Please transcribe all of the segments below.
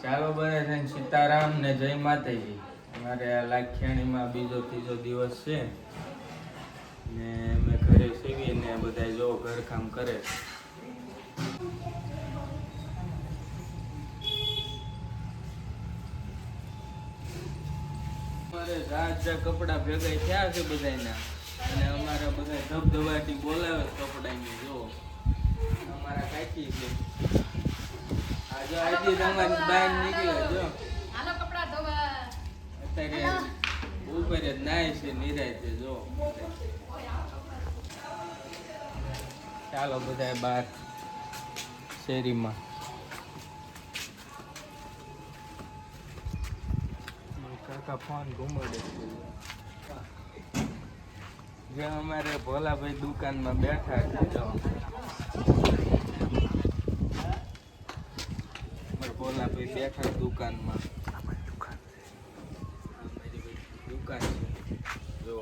ચાલો બને સીતારામ ને જય માતાજી. અમારે આ લાખિયાણીમાં બીજો ત્રીજો દિવસ છે ને અમે ઘરે સેવીને બધા જો ઘરકામ કરે. અમારે ઝાઝા કપડા ભેગા થયા છે બધાના અને અમારા બધા ધબધબાટી બોલાવે કપડાની. જો અમારા કાકી છે આજે તમારી બહાર નીકળ્યા જો હાલો કપડા ધોવા. અત્યારે ઉપર જ નાય છે નિરાય જો. ચાલો બધા બહાર શેરીમાં. કાકા ફોન ઘુમાડે છે. જે અમારે ભોલાભાઈ દુકાનમાં બેઠા છે જો. ભોલાભાઈ બેઠા દુકાનમાં. દુકાન છે જો.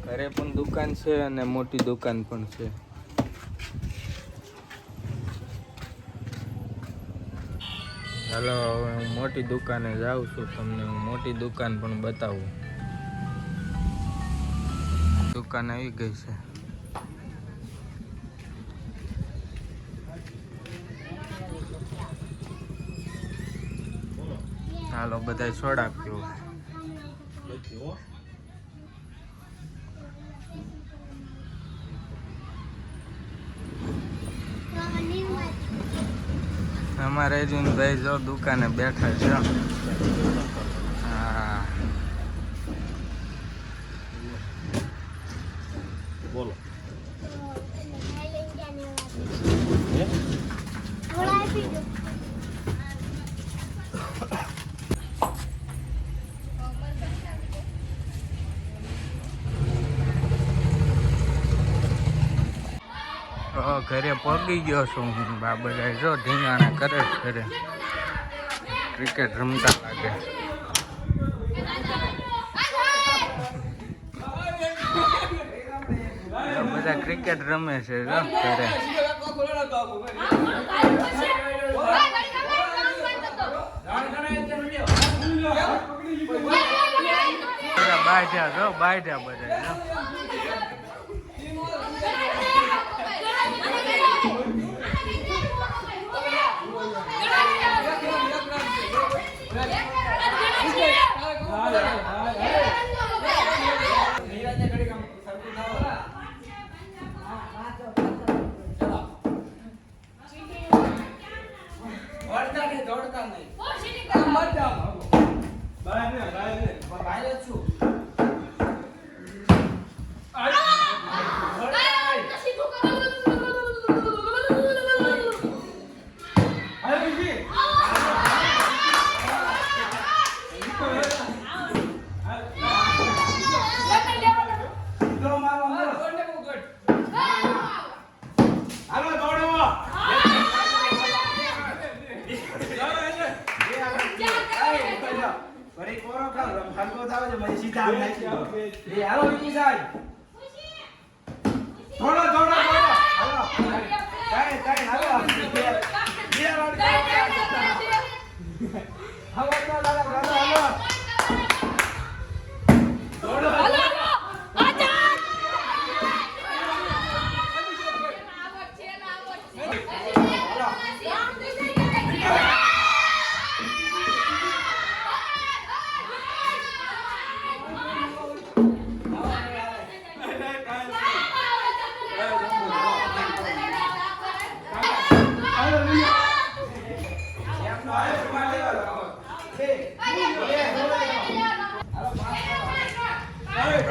ઘરે પણ દુકાન છે અને મોટી દુકાન પણ છે. ચાલો હવે હું મોટી દુકાને જાઉં છું. તમને હું મોટી દુકાન પણ બતાવું. દુકાન આવી ગઈ છે. હાલો બધા સોડા પીવો. અમારે અર્જુનભાઈ જો દુકાને બેઠા છે. હા બોલો. ઘરે પગી ગયો છું હું. બધા જો ઢીંગાણા કરે ઘરે. ક્રિકેટ રમતા લાગે. બધા ક્રિકેટ રમે છે જો ઘરે. બાઢ્યા જો બાઢ્યા બધા જો.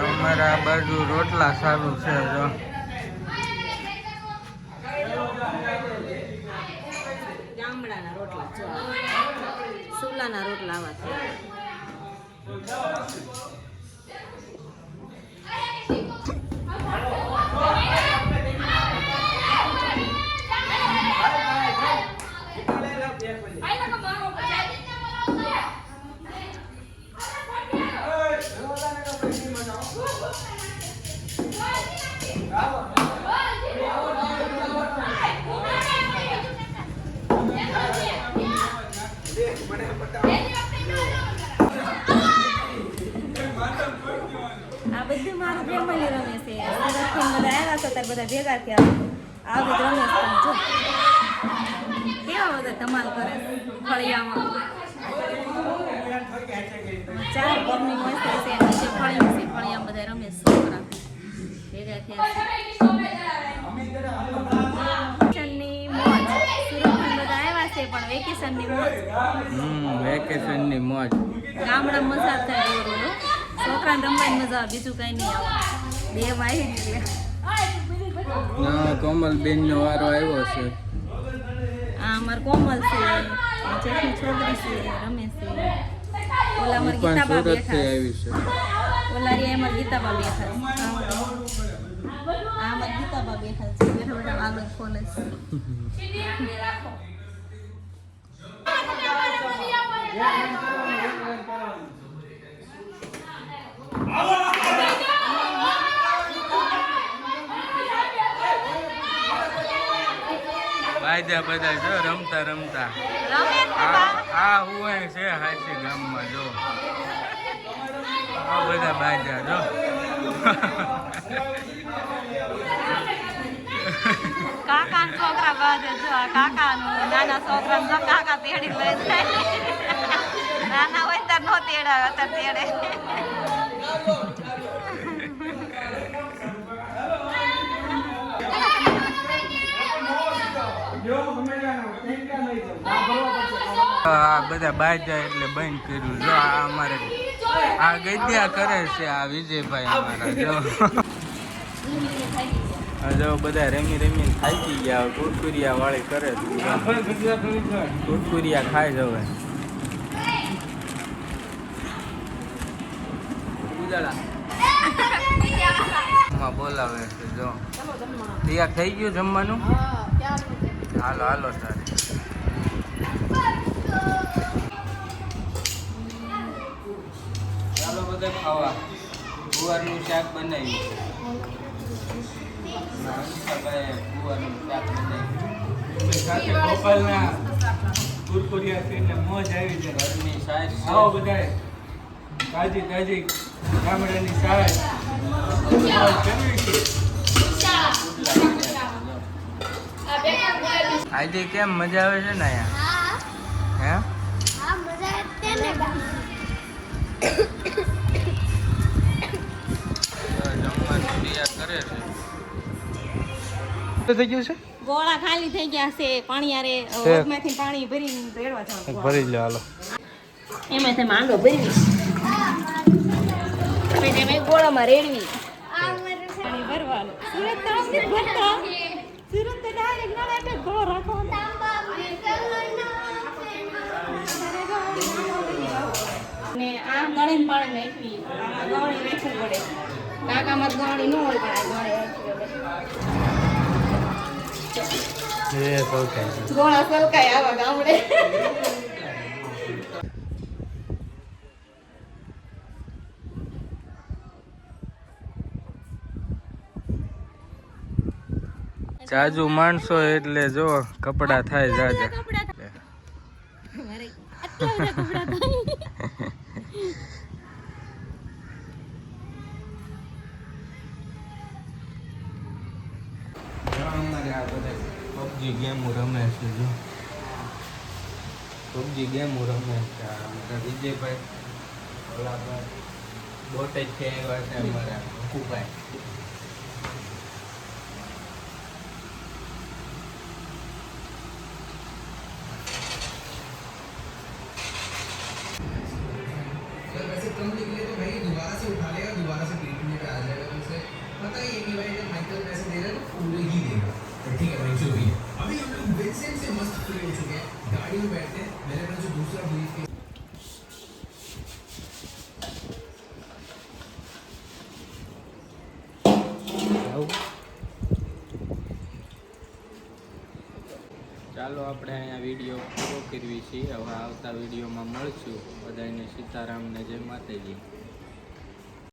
અમારા બાજુ રોટલા સારું છે જો. ગામડાના રોટલા સુલાના રોટલા આવા છે. આ બધું મારું ફેમિલી રમે છે. સુરતથી બધા આવ્યા છો ત્યારે બધા ભેગા થયા. આ બધું રમે છે. જો કેવા બધા ધમાલ કરે ફળિયામાં. 4 ઘરની મસ્તી છે. નીચે ફળિયું છે. ફળિયામાં બધા રમે છે છોકરા ભેગા થયા છે. વેકેશનની મોજ. સુરતથી બધા આવ્યા છે પણ વેકેશનની મોજ. વેકેશનની મોજ. ગામડામાં મજા થાય બોલો. છોકરાને રમવાની મજા આવે બીજું કઈ નહીં આવે. દેવ આવી એટલે કોમલબેન નો વારો આવ્યો છે. આ અમાર કોમલ છે. જેઠની છોકરી છે રમે છે. ઓલા અમાર ગીતાબા બેઠા આવી છે. ઓલા રે અમાર ગીતાબા બેઠા છે. આ અમાર ગીતાબા બેઠા છે. બેઠા બેઠા આગળ ખોલે છે. બાજા બધા જો રમતા રમતા આ હું છે હાચી ગામમાં જો આ બધા બાજા જો કાકા છોકરા બાજે જો આ કાકાનું નાના છોકરા જો કાકા તેડી લઈ જાય. નાના હોય ત્યારે નો તેડાવે અત્યારે તેડે. આ બધા બાજા એટલે બંધ કર્યું જો આ અમારે આ ગદ્યા કરે છે આ વિજયભાઈ અમારા જો બધા રમી રમીને થાકી ગયા. કુરકુરિયા વાળી કરે કુરકુરિયા ખાય જ હવે. બોલાવે છે જો તૈયાર થઈ ગયું જમવાનું. હાલો હાલો તારે ચાલો બધા ખાવા. ગુવારનું શાક બનાવ્યું. ગુવારનું શાક બનાવ્યું સાથે ગોપાલના કુરકુરિયા છે એટલે મોજ આવી છે. ઘરની સાસ આવો બધા તાજી તાજી ગામડાની સાસ આજે કેમ મજા આવે છે ને અહીંયા? હે જમવાનું તૈયાર કરે છે. થઈ ગયું છે. ગોળા ખાલી થઈ ગયા છે. પાણી આરે ઓગમાંથી પાણી ભરીને રેડવા જવાનું. ભરી લો હાલો. એમાં તમે માંડો ભરવી પછી એમાં ગોળામાં રેડવી પાણી ભરવાનું. સુરત તો આમ નથી ભરતા. સુરત તો ડાયરેક્ટ ના એટલે ગોળો રાખો. ને આમ ગળીને પાણી નાખવી. આમાં ગળી નાખવું પડે. કાકામાં ગળી ન હોય પણ આ ગળી નાખવી પડે. ગોળા સલકાય આવા ગામડે. જાજુ માણસો એટલે જો કપડા થાય જાજા. પબજી ગેમો રમે છે જો પબજી ગેમો રમે છે. વિજયભાઈ ઓલા બોટેજ છે એવા છે અમારા કુભાઈ. कंपनी के लिए तो भाई दोबारा से उठा लेगा, दोबारा से ट्रीटमेंट पे आ जाएगा. तो उसे पता ही है कि भाई जब माइकल पैसे दे रहा है तो पूरे ही देगा. पर ठीक है भाई जो भी है. अभी हम लोग विंसेंट से मस्त फ्री हो चुके हैं. गाड़ी में बैठते हैं. मेरे पास जो दूसरा ब्रीफ केस ચાલો આપણે અહીંયા વિડીયો પૂરો કરવી છીએ. હવે આવતા વિડીયોમાં મળશું. બધાને સીતારામને જય માતાજી.